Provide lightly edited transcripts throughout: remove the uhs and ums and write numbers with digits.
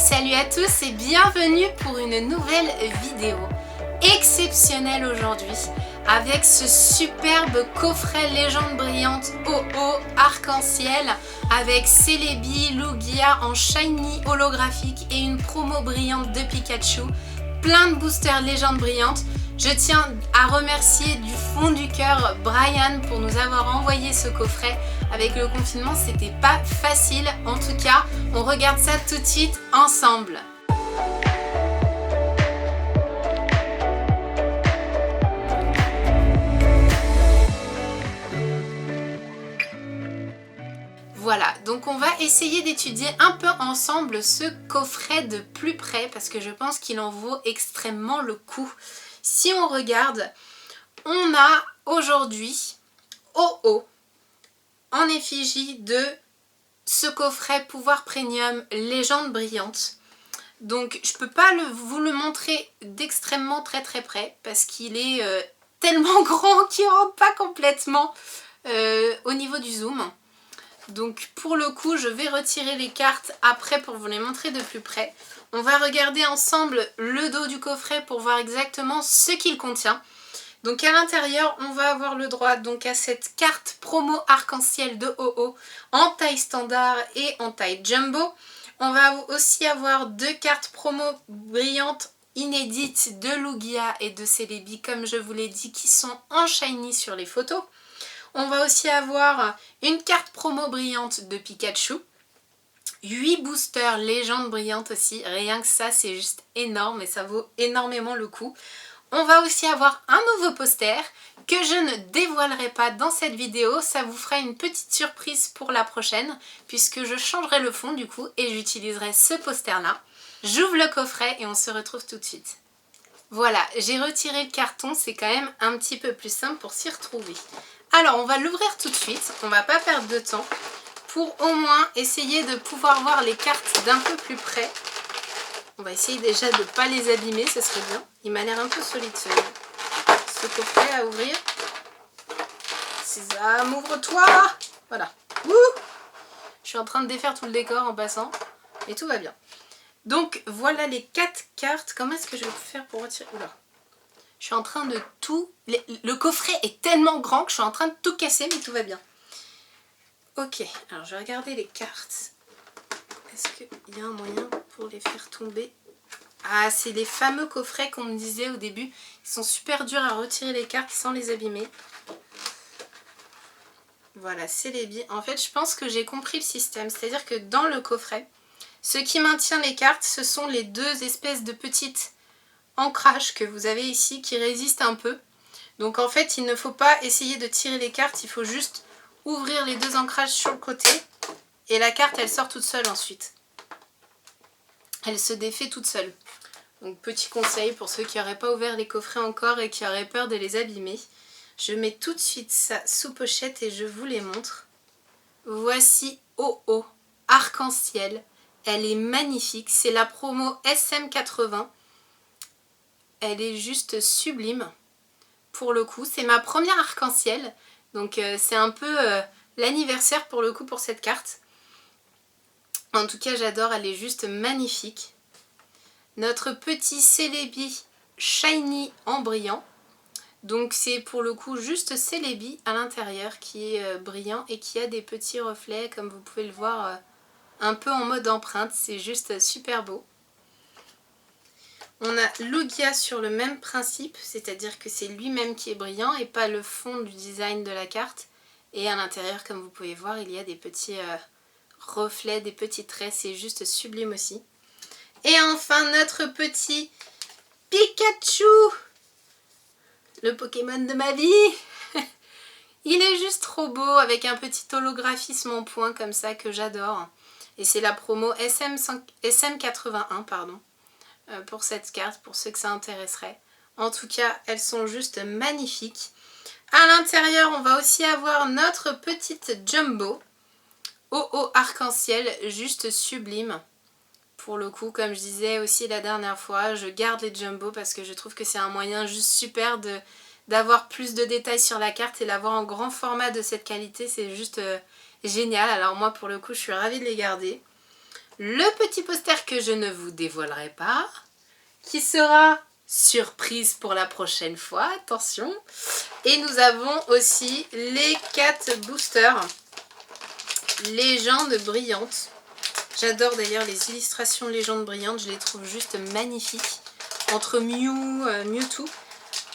Salut à tous et bienvenue pour une nouvelle vidéo exceptionnelle aujourd'hui avec ce superbe coffret légende brillante OO arc-en-ciel avec Celebi, Lugia en shiny holographique et une promo brillante de Pikachu, plein de boosters légendes brillantes. Je tiens à remercier du fond du cœur Brian pour nous avoir envoyé ce coffret. Avec le confinement, c'était pas facile. En tout cas, on regarde ça tout de suite ensemble. Voilà, donc on va essayer d'étudier un peu ensemble ce coffret de plus près parce que je pense qu'il en vaut extrêmement le coup. Si on regarde, on a aujourd'hui OO en effigie de ce coffret pouvoir premium légende brillante. Donc je peux pas vous le montrer d'extrêmement très près parce qu'il est tellement grand qu'il ne rentre pas complètement au niveau du zoom. Donc pour le coup je vais retirer les cartes après pour vous les montrer de plus près. On va regarder ensemble le dos du coffret pour voir exactement ce qu'il contient. Donc à l'intérieur on va avoir le droit donc à cette carte promo arc-en-ciel de OO en taille standard et en taille jumbo. On va aussi avoir deux cartes promo brillantes inédites de Lugia et de Celebi comme je vous l'ai dit qui sont en shiny sur les photos. On va aussi avoir une carte promo brillante de Pikachu. 8 boosters légendes brillantes aussi. Rien que ça, c'est juste énorme et ça vaut énormément le coup. On va aussi avoir un nouveau poster que je ne dévoilerai pas dans cette vidéo. Ça vous fera une petite surprise pour la prochaine puisque je changerai le fond du coup et j'utiliserai ce poster-là. J'ouvre le coffret et on se retrouve tout de suite. Voilà, j'ai retiré le carton. C'est quand même un petit peu plus simple pour s'y retrouver. Alors on va l'ouvrir tout de suite, on va pas perdre de temps pour au moins essayer de pouvoir voir les cartes d'un peu plus près. On va essayer déjà de ne pas les abîmer, ce serait bien. Il m'a l'air un peu solide ce coffret à ouvrir. Sésame, ouvre-toi! Voilà. Ouh, je suis en train de défaire tout le décor en passant et tout va bien. Donc voilà les 4 cartes. Comment est-ce que je vais faire pour retirer? Oula. Je suis en train de tout... Le coffret est tellement grand que je suis en train de tout casser, mais tout va bien. Ok, alors je vais regarder les cartes. Est-ce qu'il y a un moyen pour les faire tomber? Ah, c'est les fameux coffrets qu'on me disait au début. Ils sont super durs à retirer les cartes sans les abîmer. Voilà, c'est les billes. En fait, je pense que j'ai compris le système. C'est-à-dire que dans le coffret, ce qui maintient les cartes, ce sont les deux espèces de petites ancrages que vous avez ici qui résistent un peu. Donc en fait il ne faut pas essayer de tirer les cartes, il faut juste ouvrir les deux ancrages sur le côté et la carte elle sort toute seule ensuite. Elle se défait toute seule. Donc petit conseil pour ceux qui n'auraient pas ouvert les coffrets encore et qui auraient peur de les abîmer. Je mets tout de suite ça sous pochette et je vous les montre. Voici OO arc-en-ciel. Elle est magnifique, c'est la promo SM80. Elle est juste sublime pour le coup. C'est ma première arc-en-ciel. Donc c'est un peu l'anniversaire pour le coup pour cette carte. En tout cas j'adore, elle est juste magnifique. Notre petit Celebi shiny en brillant. Donc c'est pour le coup juste Celebi à l'intérieur qui est brillant et qui a des petits reflets comme vous pouvez le voir un peu en mode empreinte. C'est juste super beau. On a Lugia sur le même principe, c'est-à-dire que c'est lui-même qui est brillant et pas le fond du design de la carte. Et à l'intérieur, comme vous pouvez voir, il y a des petits reflets, des petits traits, c'est juste sublime aussi. Et enfin, notre petit Pikachu, le Pokémon de ma vie. Il est juste trop beau avec un petit holographisme en point comme ça que j'adore. Et c'est la promo SM81, pardon. Pour cette carte, pour ceux que ça intéresserait. En tout cas, elles sont juste magnifiques. À l'intérieur, on va aussi avoir notre petite jumbo. OO arc-en-ciel, juste sublime. Pour le coup, comme je disais aussi la dernière fois, je garde les jumbo parce que je trouve que c'est un moyen juste super d'avoir plus de détails sur la carte et l'avoir en grand format de cette qualité. C'est juste génial. Alors moi, pour le coup, je suis ravie de les garder. le petit poster que je ne vous dévoilerai pas, qui sera surprise pour la prochaine fois, attention. Et nous avons aussi les 4 boosters Légendes brillantes. J'adore d'ailleurs les illustrations Légendes brillantes, je les trouve juste magnifiques. Entre Mewtwo.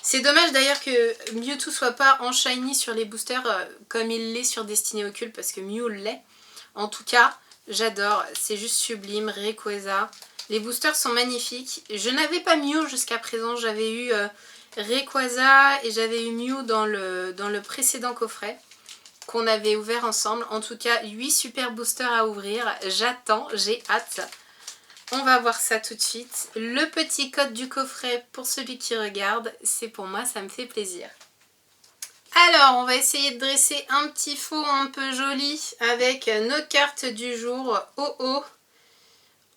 C'est dommage d'ailleurs que Mewtwo soit pas en shiny sur les boosters comme il l'est sur Destinée Occulte, parce que Mew l'est. En tout cas, j'adore, c'est juste sublime. Rayquaza. Les boosters sont magnifiques. Je n'avais pas Mew jusqu'à présent, j'avais eu Rayquaza et j'avais eu Mew dans le précédent coffret qu'on avait ouvert ensemble. En tout cas, 8 super boosters à ouvrir. J'attends, j'ai hâte. On va voir ça tout de suite. Le petit code du coffret pour celui qui regarde, c'est pour moi, ça me fait plaisir. Alors, on va essayer de dresser un petit faux un peu joli avec nos cartes du jour OO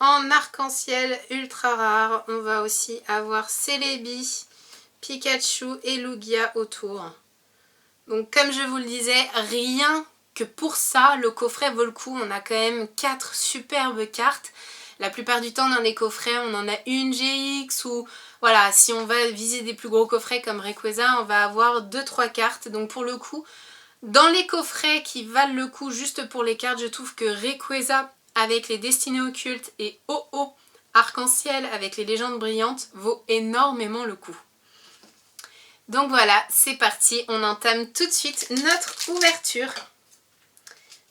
en arc-en-ciel ultra rare. On va aussi avoir Celebi, Pikachu et Lugia autour. Donc comme je vous le disais, rien que pour ça, le coffret vaut le coup. On a quand même 4 superbes cartes. La plupart du temps dans les coffrets, on en a une GX ou voilà, si on va viser des plus gros coffrets comme Rayquaza, on va avoir 2-3 cartes. Donc pour le coup, dans les coffrets qui valent le coup juste pour les cartes, je trouve que Rayquaza avec les Destinées Occultes et OO Arc-en-Ciel avec les Légendes Brillantes vaut énormément le coup. Donc voilà, c'est parti, on entame tout de suite notre ouverture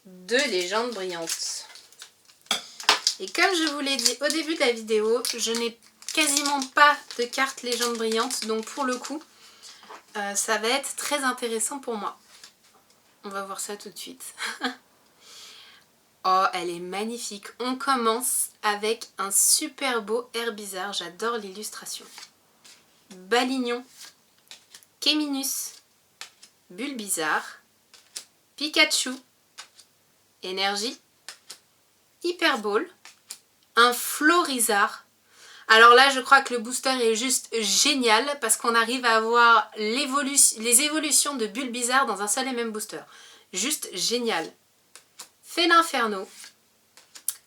de Légendes Brillantes. Et comme je vous l'ai dit au début de la vidéo, je n'ai quasiment pas de cartes Légendes Brillantes, donc pour le coup, ça va être très intéressant pour moi. On va voir ça tout de suite. Oh, elle est magnifique. On commence avec un super beau Herbizarre, j'adore l'illustration. Balignon, Kéminus, Bulbizarre, Pikachu, Énergie, Hyperball, un Florizarre. Alors là, je crois que le booster est juste génial parce qu'on arrive à avoir les évolutions de Bulbizarre dans un seul et même booster. Juste génial. Félinferno,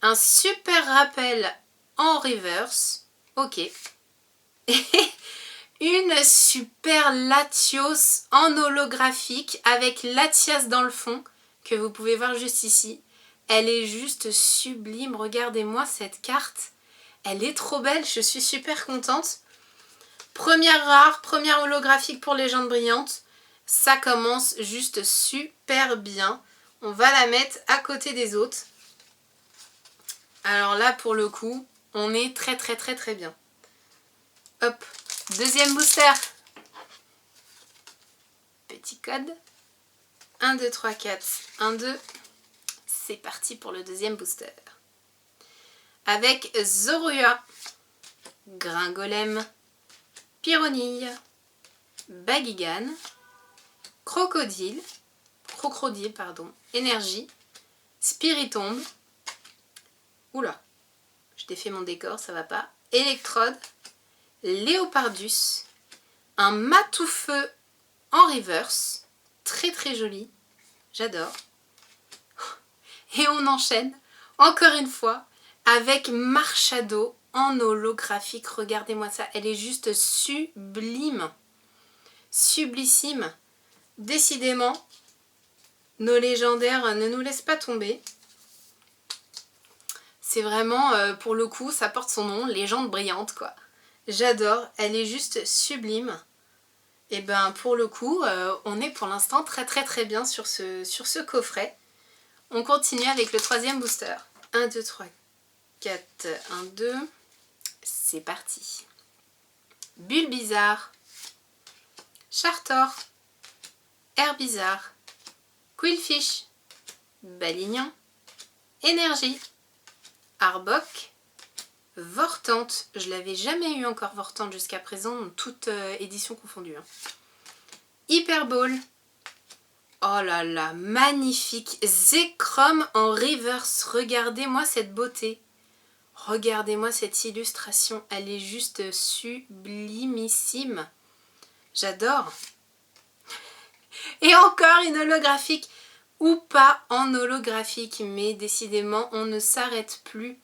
un super rappel en reverse. Ok. Et une super Latios en holographique avec Latias dans le fond que vous pouvez voir juste ici. Elle est juste sublime, regardez-moi cette carte. Elle est trop belle, je suis super contente. Première rare, première holographique pour Légendes Brillantes. Ça commence juste super bien. On va la mettre à côté des autres. Alors là, pour le coup, on est très bien. Hop, deuxième booster. Petit code. 1, 2, 3, 4, 1, 2. C'est parti pour le deuxième booster. Avec Zorua, Gringolem, Pyronille, Bagigan, Crocodile, Énergie, Spiritomb, oula, je défais mon décor, ça va pas, Électrode, Léopardus, un Matoufeu en reverse, très joli, j'adore. Et on enchaîne, encore une fois, avec Marshado en holographique. Regardez-moi ça, elle est juste sublime. Sublissime. Décidément, nos légendaires ne nous laissent pas tomber. C'est vraiment, pour le coup, ça porte son nom, Légende brillante, quoi. J'adore, elle est juste sublime. Et ben pour le coup, on est pour l'instant très bien sur ce coffret. On continue avec le troisième booster. 1, 2, 3, 4, 1, 2. C'est parti. Bulbizarre, Chartor, Herbizarre, Quillfish, Balignon, Énergie, Arbok, Vortante. Je l'avais jamais eu encore Vortante jusqu'à présent, toute édition confondue. Hyperball. Oh là là, magnifique. Zekrom en reverse. Regardez-moi cette beauté. Regardez-moi cette illustration. Elle est juste sublimissime. J'adore. Et encore une holographique. Ou pas en holographique. Mais décidément, on ne s'arrête plus.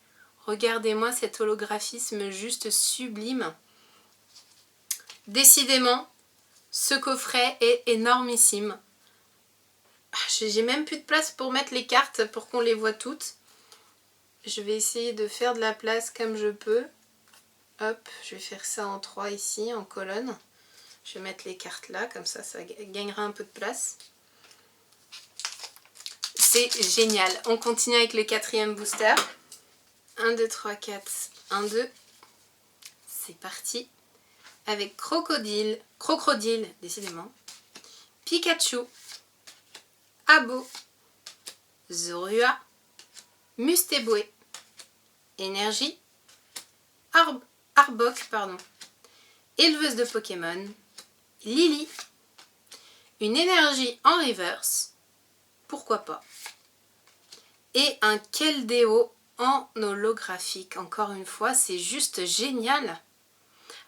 Regardez-moi cet holographisme juste sublime. Décidément, ce coffret est énormissime. J'ai même plus de place pour mettre les cartes pour qu'on les voit toutes. Je vais essayer de faire de la place comme je peux. Hop, je vais faire ça en 3 ici, en colonne. Je vais mettre les cartes là, comme ça gagnera un peu de place. C'est génial. On continue avec le 4e booster. 1, 2, 3, 4, 1, 2. C'est parti. Avec Crocodile, décidément. Pikachu. Abo. Zorua. Mustéboué. Énergie. Arbok, pardon. Éleveuse de Pokémon. Lily. Une énergie en reverse. Pourquoi pas. Et un Keldeo en holographique. Encore une fois, c'est juste génial.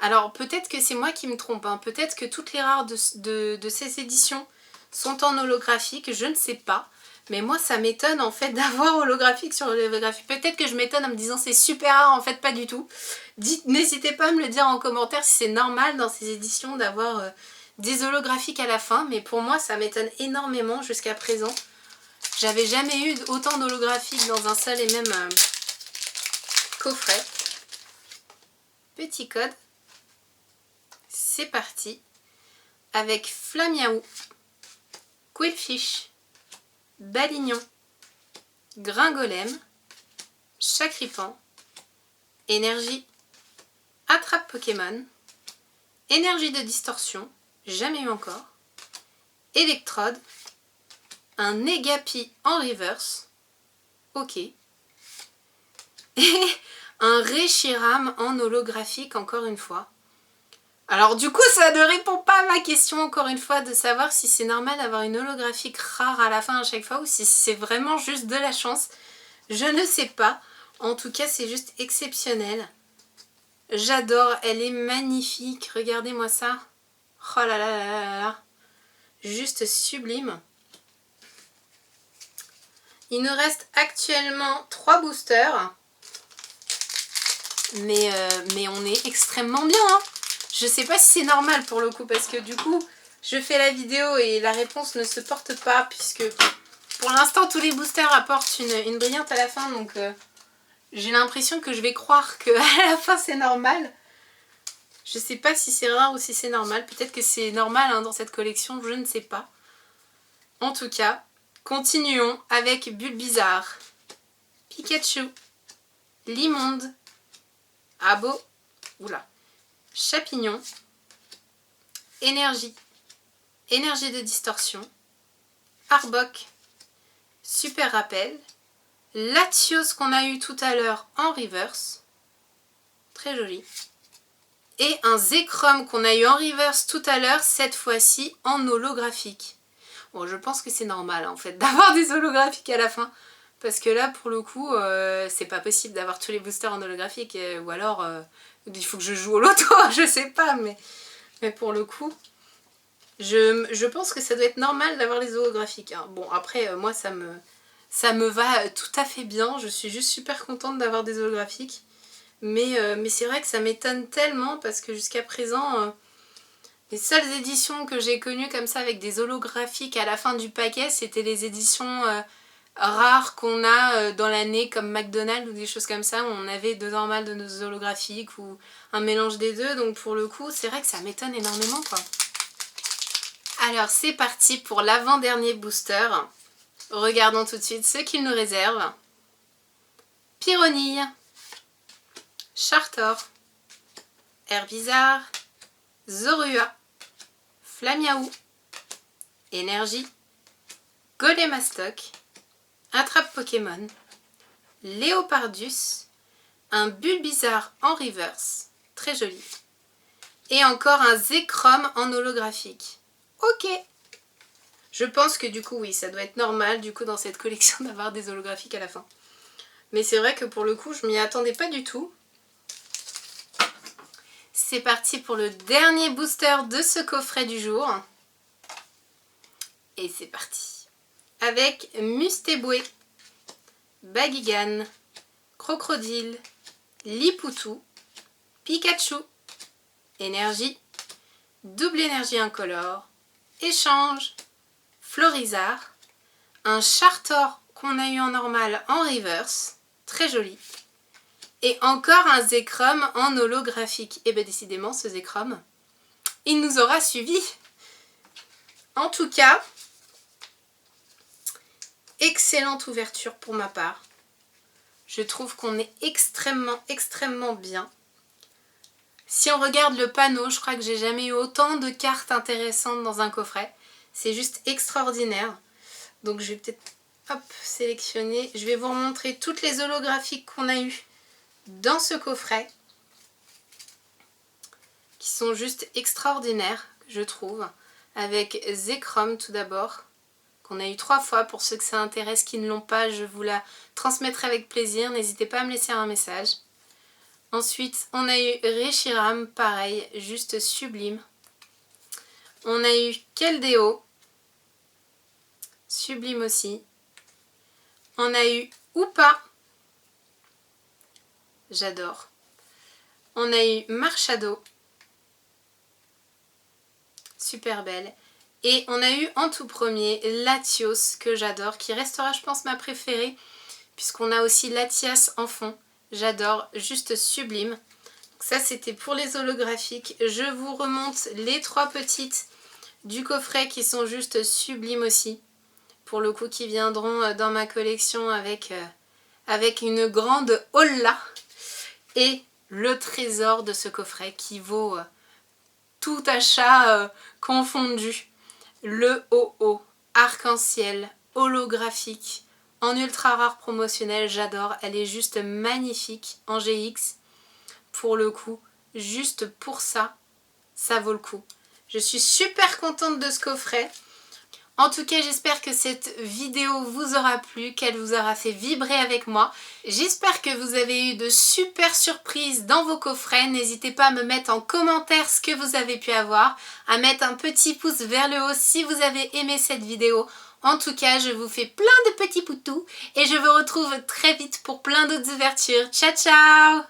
Alors peut-être que c'est moi qui me trompe. Hein. Peut-être que toutes les rares de ces éditions sont en holographique. Je ne sais pas. Mais moi ça m'étonne en fait d'avoir holographique sur holographique. Peut-être que je m'étonne en me disant c'est super rare, en fait pas du tout. N'hésitez pas à me le dire en commentaire si c'est normal dans ces éditions d'avoir des holographiques à la fin. Mais pour moi ça m'étonne énormément jusqu'à présent. J'avais jamais eu autant d'holographiques dans un seul et même coffret. Petit code. C'est parti. Avec Flamiaou, Quillfish, Balignon, Gringolem, Chacripan, Énergie, Attrape Pokémon, Énergie de distorsion, jamais eu encore, Electrode, un Negapi en reverse, ok, et un Reshiram en holographique encore une fois. Alors du coup ça ne répond pas à ma question encore une fois de savoir si c'est normal d'avoir une holographique rare à la fin à chaque fois ou si c'est vraiment juste de la chance. Je ne sais pas. En tout cas c'est juste exceptionnel. J'adore, elle est magnifique. Regardez-moi ça. Oh là là là là là. Juste sublime. Il nous reste actuellement 3 boosters. Mais on est extrêmement bien hein. Je sais pas si c'est normal pour le coup parce que du coup je fais la vidéo et la réponse ne se porte pas puisque pour l'instant tous les boosters apportent une brillante à la fin donc j'ai l'impression que je vais croire que à la fin c'est normal. Je sais pas si c'est rare ou si c'est normal, peut-être que c'est normal hein, dans cette collection, je ne sais pas. En tout cas, continuons avec Bulbizarre, Pikachu, Limonde, Abo, oula. Chapignon, Énergie, Énergie de distorsion, Arbok, Super Rappel, Latios qu'on a eu tout à l'heure en reverse, très joli, et un Zekrom qu'on a eu en reverse tout à l'heure, cette fois-ci en holographique. Bon, je pense que c'est normal en fait d'avoir des holographiques à la fin, parce que là pour le coup, c'est pas possible d'avoir tous les boosters en holographique, ou alors... il faut que je joue au loto, je sais pas, mais pour le coup, je pense que ça doit être normal d'avoir les holographiques. Hein. Bon, après, moi, ça me va tout à fait bien. Je suis juste super contente d'avoir des holographiques. Mais c'est vrai que ça m'étonne tellement parce que jusqu'à présent, les seules éditions que j'ai connues comme ça avec des holographiques à la fin du paquet, c'était les éditions... rares qu'on a dans l'année comme McDonald's ou des choses comme ça où on avait deux normales de nos holographiques ou un mélange des deux, donc pour le coup c'est vrai que ça m'étonne énormément quoi. Alors c'est parti pour l'avant-dernier booster. Regardons tout de suite ce qu'il nous réserve. Pyronille, Chartor, Herbizarre, Zorua, Flamiaou, Énergie, Golemastoc, Attrape Pokémon, Léopardus, un Bulbizarre en reverse, très joli, et encore un Zekrom en holographique. Ok. Je pense que du coup oui, ça doit être normal du coup dans cette collection d'avoir des holographiques à la fin. Mais c'est vrai que pour le coup je m'y attendais pas du tout. C'est parti pour le dernier booster de ce coffret du jour. Et c'est parti. Avec Mustéboué, Bagigan, Crocodile, Lipoutou, Pikachu, Énergie, Double énergie incolore, Échange, Florizard, un Chartor qu'on a eu en normal en reverse, très joli, et encore un Zekrom en holographique. Et bien décidément ce Zekrom, il nous aura suivi. En tout cas, excellente ouverture pour ma part. Je trouve qu'on est extrêmement bien. Si on regarde le panneau, je crois que j'ai jamais eu autant de cartes intéressantes dans un coffret. C'est juste extraordinaire. Donc je vais peut-être sélectionner. Je vais vous remontrer toutes les holographiques qu'on a eues dans ce coffret. Qui sont juste extraordinaires, je trouve. Avec Zekrom tout d'abord. Qu'on a eu 3 fois. Pour ceux que ça intéresse qui ne l'ont pas, je vous la transmettrai avec plaisir. N'hésitez pas à me laisser un message. Ensuite, on a eu Reshiram, pareil, juste sublime. On a eu Keldeo, sublime aussi. On a eu Hoopa, j'adore. On a eu Marshado, super belle. Et on a eu en tout premier Latios, que j'adore, qui restera je pense ma préférée, puisqu'on a aussi Latias en fond. J'adore, juste sublime. Donc ça c'était pour les holographiques. Je vous remonte les 3 petites du coffret qui sont juste sublimes aussi. Pour le coup qui viendront dans ma collection avec une grande holla. Et le trésor de ce coffret qui vaut tout achat confondu. Le OO arc-en-ciel holographique. En ultra rare promotionnel, j'adore. Elle est juste magnifique en GX. Pour le coup, juste pour ça, ça vaut le coup. Je suis super contente de ce coffret. En tout cas, j'espère que cette vidéo vous aura plu, qu'elle vous aura fait vibrer avec moi. J'espère que vous avez eu de super surprises dans vos coffrets. N'hésitez pas à me mettre en commentaire ce que vous avez pu avoir, à mettre un petit pouce vers le haut si vous avez aimé cette vidéo. En tout cas, je vous fais plein de petits poutous et je vous retrouve très vite pour plein d'autres ouvertures. Ciao, ciao!